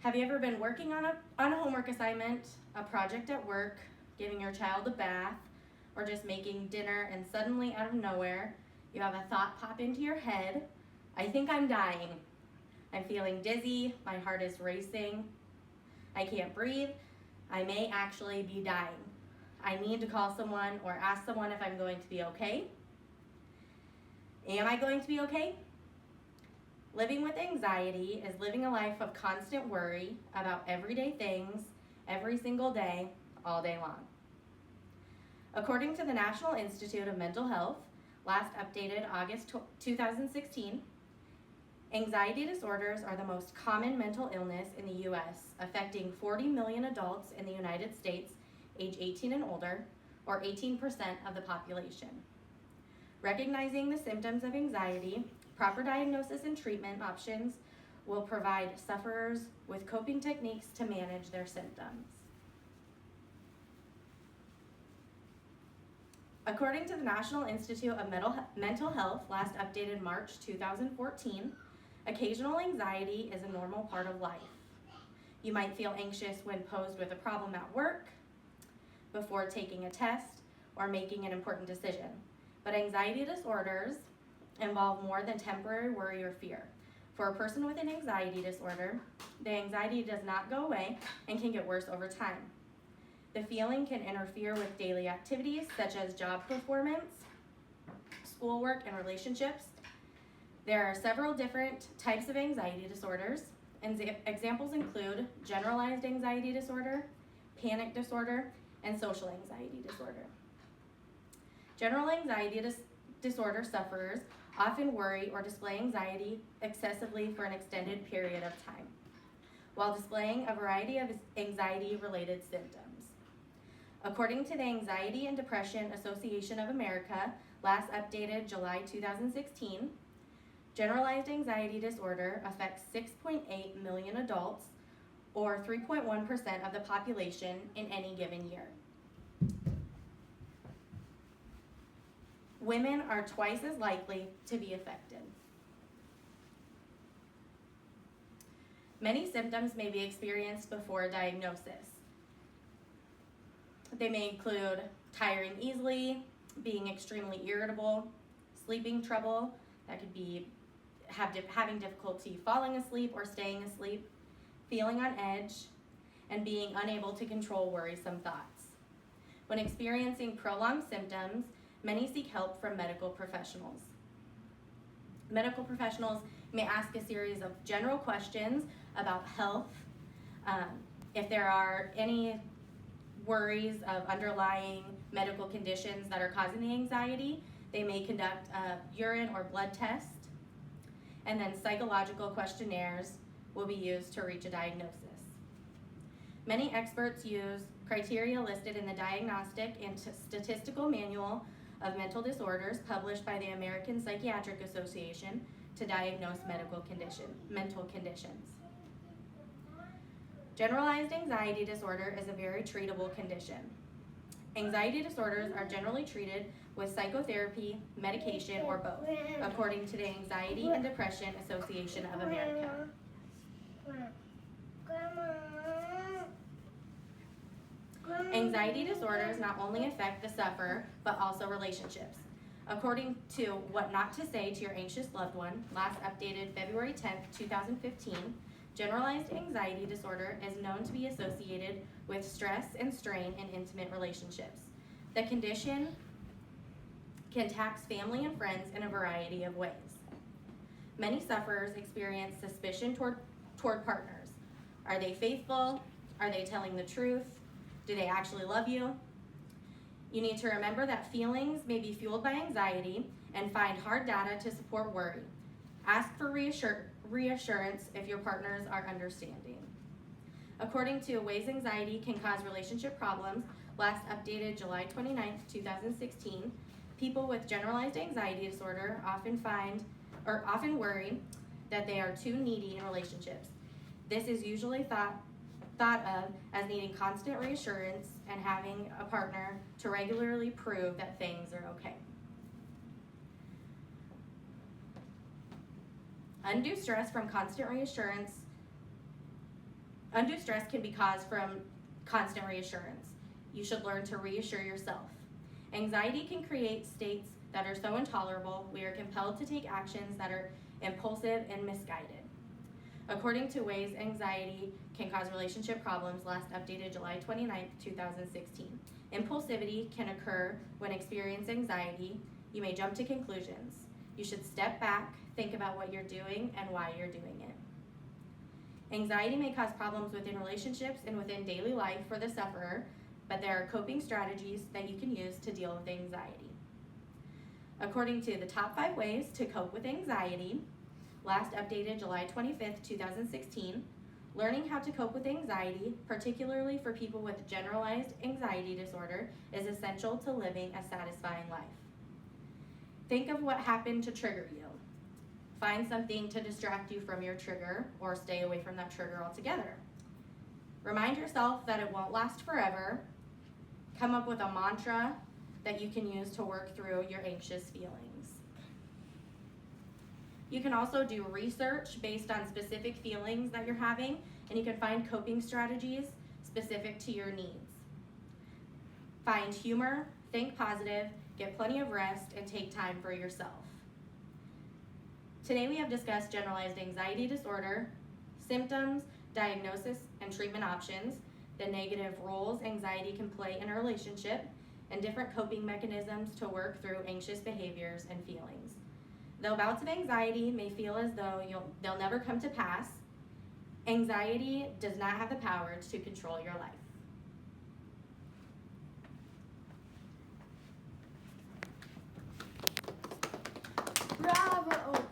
Have you ever been working on a homework assignment, a project at work, giving your child a bath, or just making dinner, and suddenly out of nowhere, you have a thought pop into your head, I think I'm dying. I'm feeling dizzy, my heart is racing, I can't breathe, I may actually be dying. I need to call someone or ask someone if I'm going to be okay. Am I going to be okay? Living with anxiety is living a life of constant worry about everyday things, every single day, all day long. According to the National Institute of Mental Health, last updated August 2016, anxiety disorders are the most common mental illness in the U.S., affecting 40 million adults in the United States age 18 and older, or 18% of the population. Recognizing the symptoms of anxiety, proper diagnosis and treatment options will provide sufferers with coping techniques to manage their symptoms. According to the National Institute of Mental Health, last updated March 2014, occasional anxiety is a normal part of life. You might feel anxious when posed with a problem at work, before taking a test, or making an important decision. But anxiety disorders involve more than temporary worry or fear. For a person with an anxiety disorder, the anxiety does not go away and can get worse over time. The feeling can interfere with daily activities such as job performance, schoolwork, and relationships. There are several different types of anxiety disorders. Examples include generalized anxiety disorder, panic disorder, and social anxiety disorder. General anxiety disorder sufferers often worry or display anxiety excessively for an extended period of time, while displaying a variety of anxiety-related symptoms. According to the Anxiety and Depression Association of America, last updated July 2016, generalized anxiety disorder affects 6.8 million adults, or 3.1% of the population in any given year. Women are twice as likely to be affected. Many symptoms may be experienced before a diagnosis. They may include tiring easily, being extremely irritable, sleeping trouble, that could be having difficulty falling asleep or staying asleep, feeling on edge, and being unable to control worrisome thoughts. When experiencing prolonged symptoms, many seek help from medical professionals. Medical professionals may ask a series of general questions about health. If there are any worries of underlying medical conditions that are causing the anxiety, they may conduct a urine or blood test, and then psychological questionnaires will be used to reach a diagnosis. Many experts use criteria listed in the Diagnostic and Statistical Manual of Mental Disorders published by the American Psychiatric Association to diagnose mental conditions. Generalized anxiety disorder is a very treatable condition. Anxiety disorders are generally treated with psychotherapy, medication, or both, according to the Anxiety and Depression Association of America. Anxiety disorders not only affect the sufferer, but also relationships. According to What Not to Say to Your Anxious Loved One, last updated February 10th, 2015, generalized anxiety disorder is known to be associated with stress and strain in intimate relationships. The condition can tax family and friends in a variety of ways. Many sufferers experience suspicion toward partners. Are they faithful? Are they telling the truth? Do they actually love you? You need to remember that feelings may be fueled by anxiety and find hard data to support worry. Ask for reassurance if your partners are understanding. According to Ways Anxiety Can Cause Relationship Problems, last updated July 29th, 2016, people with generalized anxiety disorder often worry that they are too needy in relationships. This is usually thought of as needing constant reassurance and having a partner to regularly prove that things are okay. Undue stress from constant reassurance Undue stress can be caused from constant reassurance. You should learn to reassure yourself. Anxiety can create states that are so intolerable, we are compelled to take actions that are impulsive and misguided. According to ways anxiety can cause relationship problems, last updated July 29th, 2016. Impulsivity can occur when experiencing anxiety. You may jump to conclusions. You should step back, think about what you're doing and why you're doing it. Anxiety may cause problems within relationships and within daily life for the sufferer, but there are coping strategies that you can use to deal with anxiety. According to the top 5 ways to cope with anxiety, last updated July 25th, 2016, learning how to cope with anxiety, particularly for people with generalized anxiety disorder, is essential to living a satisfying life. Think of what happened to trigger you. Find something to distract you from your trigger or stay away from that trigger altogether. Remind yourself that it won't last forever. Come up with a mantra that you can use to work through your anxious feelings. You can also do research based on specific feelings that you're having, and you can find coping strategies specific to your needs. Find humor, think positive, get plenty of rest, and take time for yourself. Today we have discussed generalized anxiety disorder, symptoms, diagnosis, and treatment options, the negative roles anxiety can play in a relationship, and different coping mechanisms to work through anxious behaviors and feelings. Though bouts of anxiety may feel as though they'll never come to pass, anxiety does not have the power to control your life. Bravo!